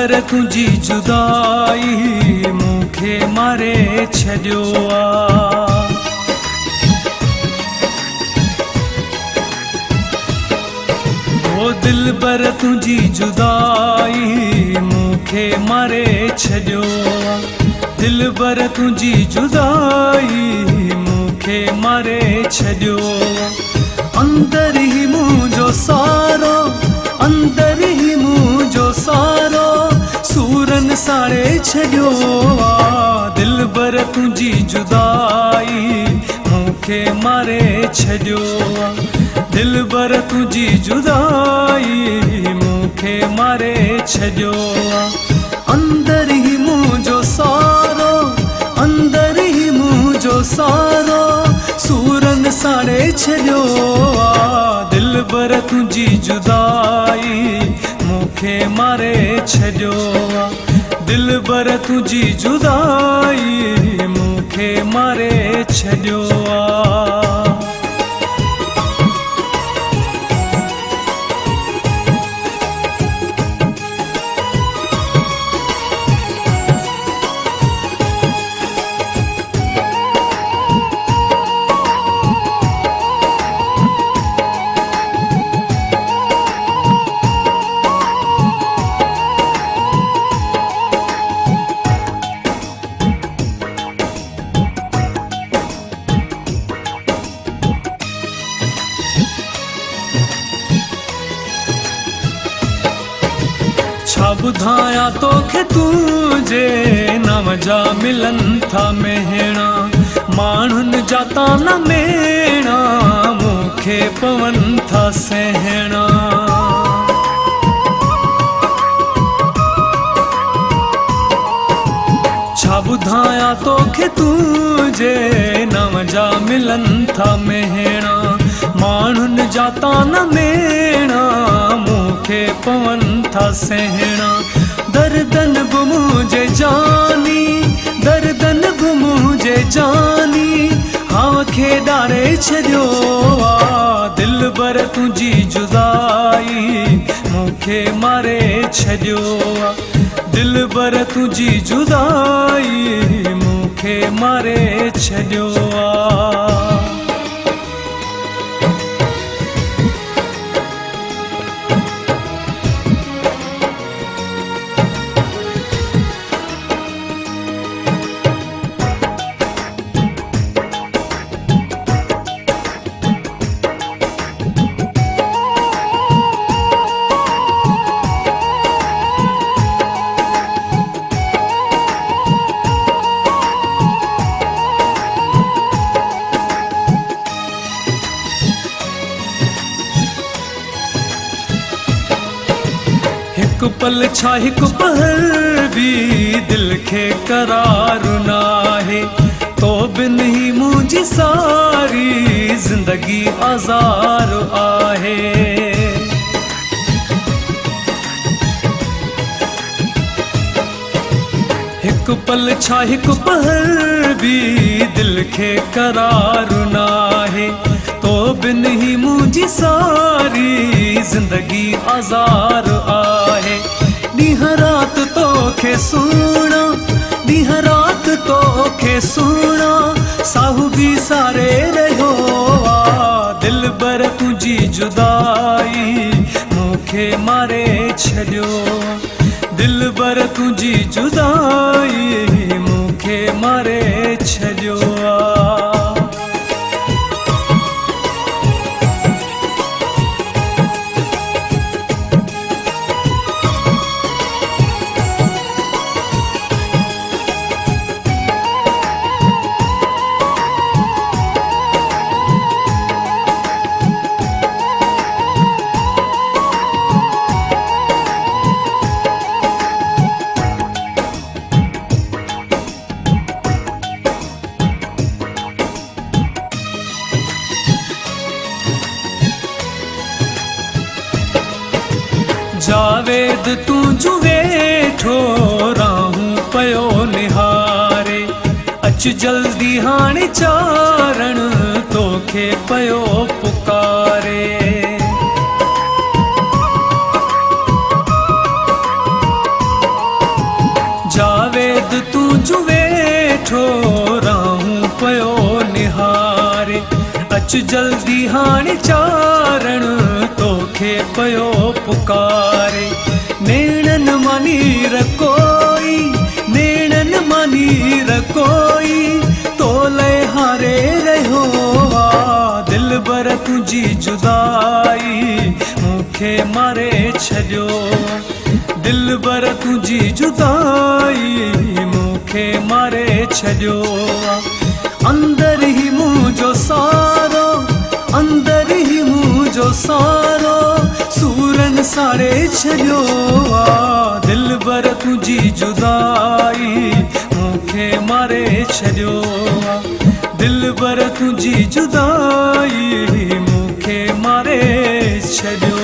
बर तुझी जुदाई मूंखे मारे छॾियो आ। ओ दिल बर तुझी जुदाई मूंखे मारे छॾियो आ। दिल बर तुझी जुदाई मूंखे मारे छॾियो आ। अंदर ही मुझो सारो, अंदर ही मुझो सारो सूरन साड़े छॾियो आ। दिल बर तुझी जुदाई मूंखे मारे छॾियो आ। दिल बर तुझी जुदाई मूंखे मारे छॾियो आ। अंदर ही मुझो सारो, अंदर ही मुझो सारो सूरन साड़े छॾियो आ। दिल बर तुझी जुदाई मूंखे मारे छॾियो आ। दिल बर तुझी जुदाई मूंखे मारे छॾियो आ। छा ॿुधायां तोखे तुंहिंजे नाम जा मिलन था मेहणा। माण्हुनि जा ताना मेणा मूंखे पवन था सहणा। छा ॿुधायां तोखे तुंहिंजे नाम जा मिलन था मेहणा। माण्हुनि जा ताना मेणा मूंखे पवन था सहणा। दर्दन बि मुंहिंजे जानी, दर्दन बि मुंहिंजे जानी हाव खे ॾारे छॾियो आ। दिल बर तुझी जुदाई मूंखे मारे छॾियो आ। दिल बर तुझी जुदाई मूंखे मारे छॾियो आ। हिकु पल छा हिकु पहर बि दिल खे करार नाहे। तो बिन ही मुंहिंजी सारी ज़िंदगी आज़ार आहे। हिकु पल छा हिकु पहर बि दिल खे करार नाहे। तो बिन ही मुंहिंजी सारी ज़िंदगी आज़ार आहे। ॾींहं राति तोखे सुहिणा, ॾींहं राति तोखे सुहिणा साहू बि सारे रहियो आ। दिल बर तुझी जुदाई मूंखे मारे छॾियो। दिल बर तुझी जुदाई मूंखे मारे छॾियो आ। जावेद तुझ वेठो राहूं पयो निहारे। अच जल्दी हाणे चारण तोखे पयो पुकारे। अच जल्दी हाणे चारण तोखे पयो पुकारे। नेणन मानी रकोई, नेणन मानी रकोई, तोले हारे रहो आ। दिल बर तुझी जुदाई मूंखे मारे छॾियो, दिल बर तुझी जुदाई मूंखे मारे छॾियो। अंदर ही मुझो सारो, अंदर ही मुझो सारो, सूरन साड़े छॾियो आ। दिल बर तुझी जुदाई मूंखे मारे छॾियो आ। दिल बर तुझी जुदाई मूंखे मारे छॾियो।